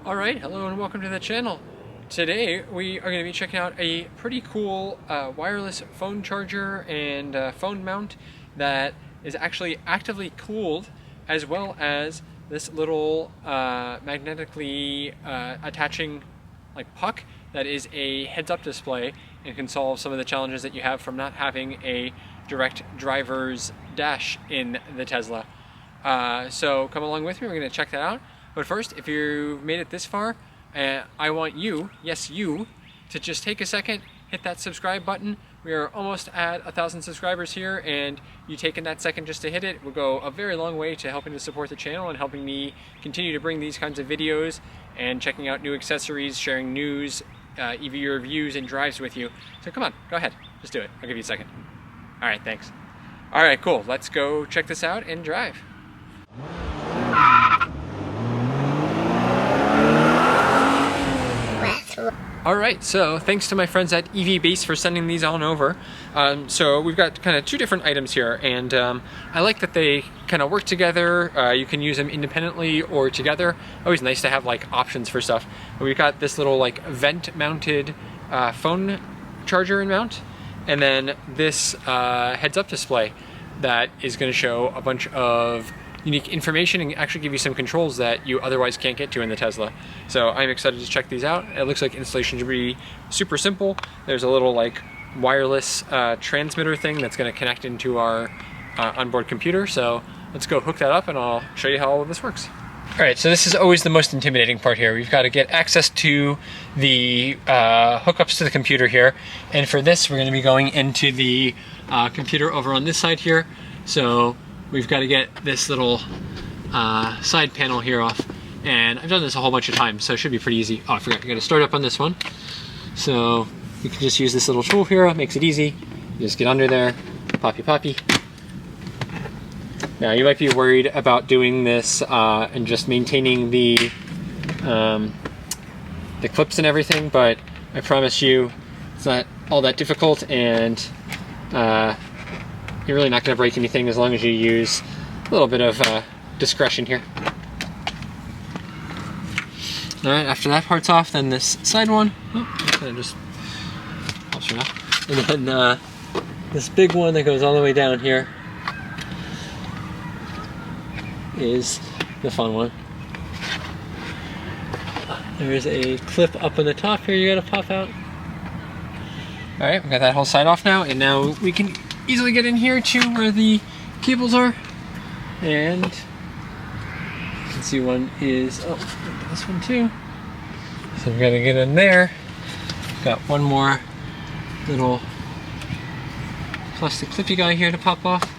Alright, hello and welcome to the channel. Today we are going to be checking out a pretty cool wireless phone charger and phone mount that is actually actively cooled, as well as this little magnetically attaching puck that is a heads-up display and can solve some of the challenges that you have from not having a direct driver's dash in the Tesla. So come along with me, we're going to check that out. But first, if you've made it this far, I want you, yes you, to just take a second, hit that subscribe button. We are almost at 1,000 subscribers here, and you taking that second just to hit it will go a very long way to helping to support the channel and helping me continue to bring these kinds of videos and checking out new accessories, sharing news, EV reviews, and drives with you. So come on, go ahead, just do it. I'll give you a second. All right, thanks. All right, cool. Let's go check this out and drive. Alright, so thanks to my friends at EVBase for sending these on over. So we've got kind of two different items here, and I like that they kind of work together. You can use them independently or together. Always nice to have options for stuff. But we've got this little vent mounted phone charger and mount, and then this heads-up display that is going to show a bunch of unique information and actually give you some controls that you otherwise can't get to in the Tesla. So I'm excited to check these out. It looks like installation should be super simple. There's a little wireless transmitter thing that's going to connect into our onboard computer. So let's go hook that up and I'll show you how all of this works. All right, so this is always the most intimidating part here. We've got to get access to the hookups to the computer here. And for this, we're going to be going into the computer over on this side here. So we've got to get this little side panel here off, and I've done this a whole bunch of times, so it should be pretty easy. Oh, I forgot, you got to start up on this one. So you can just use this little tool here, it makes it easy. You just get under there, poppy. Now you might be worried about doing this and just maintaining the clips and everything, but I promise you it's not all that difficult, and you're really not going to break anything as long as you use a little bit of discretion here. Alright, after that part's off, then this side one, kind of just pops right off. And then this big one that goes all the way down here is the fun one. There's a clip up on the top here you gotta pop out. Alright, we got that whole side off now, and now we can easily get in here to where the cables are, and you can see one is, this one too. So we've got to get in there. Got one more little plastic clippy guy here to pop off.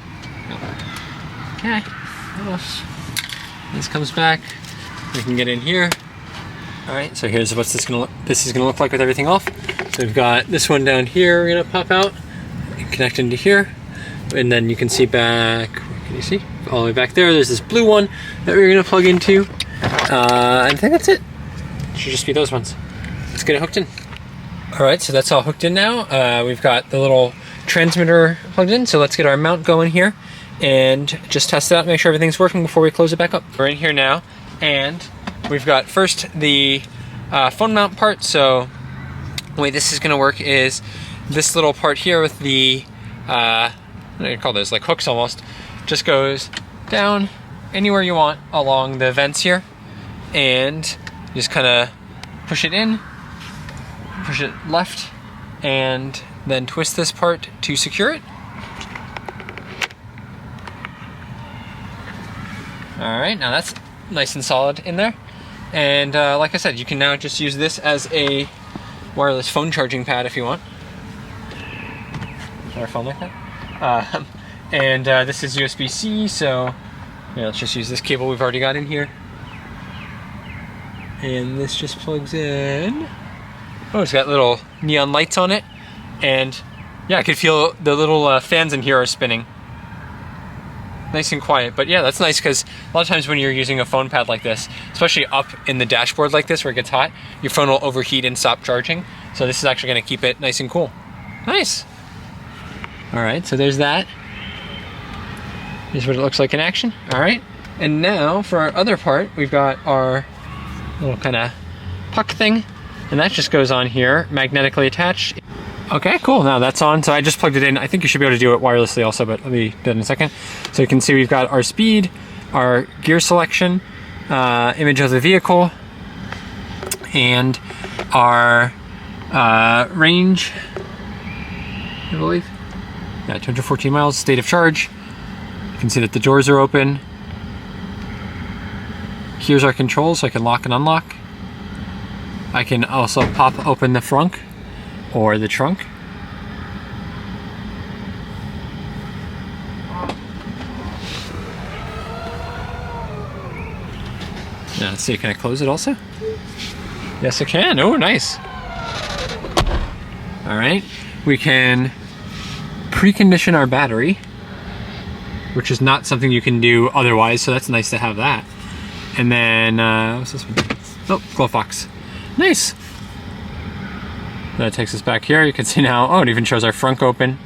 Okay, this comes back. We can get in here. All right, so here's what this is gonna look like with everything off. So we've got this one down here. We're gonna pop out. Connect into here, and then you can see back, can you see? All the way back there, there's this blue one that we're going to plug into. I think that's it. It should just be those ones. Let's get it hooked in. Alright, so that's all hooked in now. We've got the little transmitter plugged in, so let's get our mount going here and just test it out, make sure everything's working before we close it back up. We're in here now, and we've got first the phone mount part. So the way this is going to work is this little part here with the, what do you call those, hooks almost, just goes down anywhere you want along the vents here, and just kind of push it in, push it left, and then twist this part to secure it. Alright, now that's nice and solid in there, and like I said, you can now just use this as a wireless phone charging pad if you want. Our phone like that. And this is USB-C, so let's just use this cable we've already got in here. And this just plugs in. Oh, it's got little neon lights on it. And yeah, I could feel the little fans in here are spinning. Nice and quiet, but yeah, that's nice because a lot of times when you're using a phone pad like this, especially up in the dashboard like this where it gets hot, your phone will overheat and stop charging. So this is actually going to keep it nice and cool. Nice! Alright, so there's that. Here's what it looks like in action. Alright, and now for our other part, we've got our little kind of puck thing, and that just goes on here, magnetically attached. Okay, cool, now that's on, so I just plugged it in. I think you should be able to do it wirelessly also, but let me do it in a second. So you can see we've got our speed, our gear selection, image of the vehicle, and our range, I believe. Yeah, 214 miles, state of charge. You can see that the doors are open. Here's our controls, so I can lock and unlock. I can also pop open the frunk or the trunk. Now let's see, can I close it also? Yes, I can. Oh, nice. All right, we can precondition our battery, which is not something you can do otherwise, so that's nice to have that. And then, what's this one? Oh, glove box. Nice. That takes us back here. You can see now, oh, it even shows our frunk open.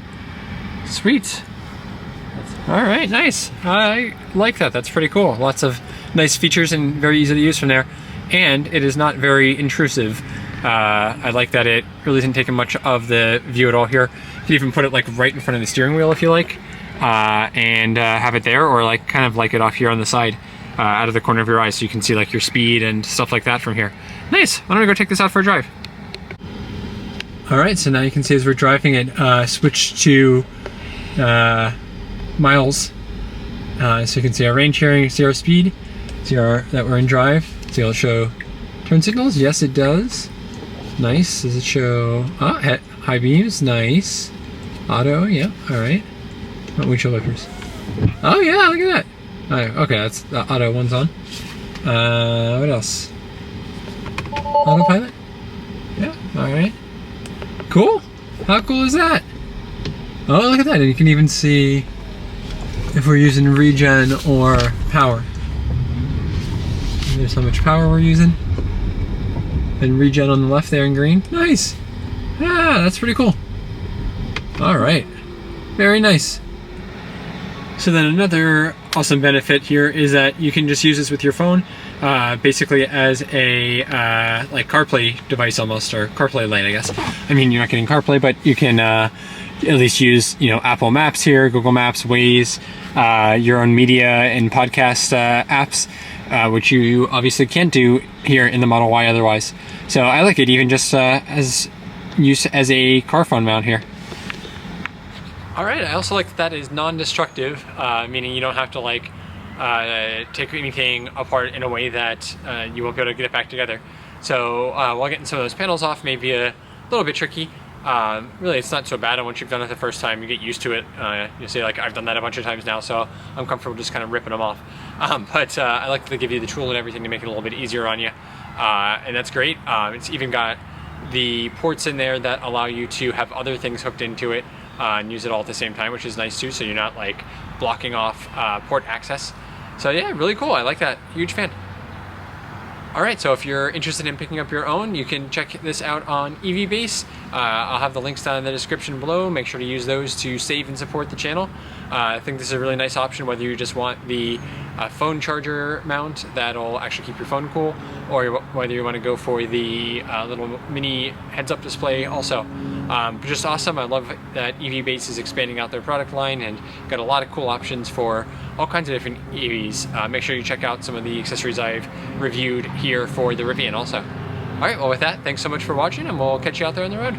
Sweet. All right, nice. I like that. That's pretty cool. Lots of nice features and very easy to use from there. And it is not very intrusive. I like that it really isn't taking much of the view at all here. You can even put it like right in front of the steering wheel if you like, and have it there, or like kind of like it off here on the side, out of the corner of your eye, so you can see like your speed and stuff like that from here. Nice. Why don't we go take this out for a drive? All right, so now you can see as we're driving it, switch to miles. So you can see our range here, see our speed, see that we're in drive. See, it'll show turn signals. Yes, it does. Nice. Does it show high beams? Nice. Auto. Yeah. All right. Windshield wipers. Oh yeah, look at that. Oh, okay, that's the auto one's on. What else? Autopilot. Yeah. All right. Cool. How cool is that? Oh, look at that. And you can even see if we're using regen or power. There's how much power we're using. And regen on the left there in green. Nice. Ah, that's pretty cool. All right. Very nice. So then another awesome benefit here is that you can just use this with your phone, basically as a like CarPlay device almost, or CarPlay Lite, I guess. I mean, you're not getting CarPlay, but you can at least use, you know, Apple Maps here, Google Maps, Waze, your own media and podcast apps, which you obviously can't do here in the Model Y otherwise. So I like it even just as use as a car phone mount here. All right, I also like that is non-destructive, meaning you don't have to like take anything apart in a way that you won't be able to get it back together. So while getting some of those panels off may be a little bit tricky, really it's not so bad, and once you've done it the first time, you get used to it. You say like, I've done that a bunch of times now, so I'm comfortable just kind of ripping them off. But I like to give you the tool and everything to make it a little bit easier on you, and that's great. It's even got the ports in there that allow you to have other things hooked into it, and use it all at the same time, which is nice too, so you're not like blocking off port access. So yeah, really cool. I like that. Huge fan. All right, so if you're interested in picking up your own, you can check this out on EVBase. I'll have the links down in the description below. Make sure to use those to save and support the channel. I think this is a really nice option, whether you just want the phone charger mount that'll actually keep your phone cool, or whether you want to go for the little mini heads-up display also. Just awesome. I love that EVBase is expanding out their product line and got a lot of cool options for all kinds of different EVs. Make sure you check out some of the accessories I've reviewed here for the Rivian also. All right, well with that, thanks so much for watching, and we'll catch you out there on the road.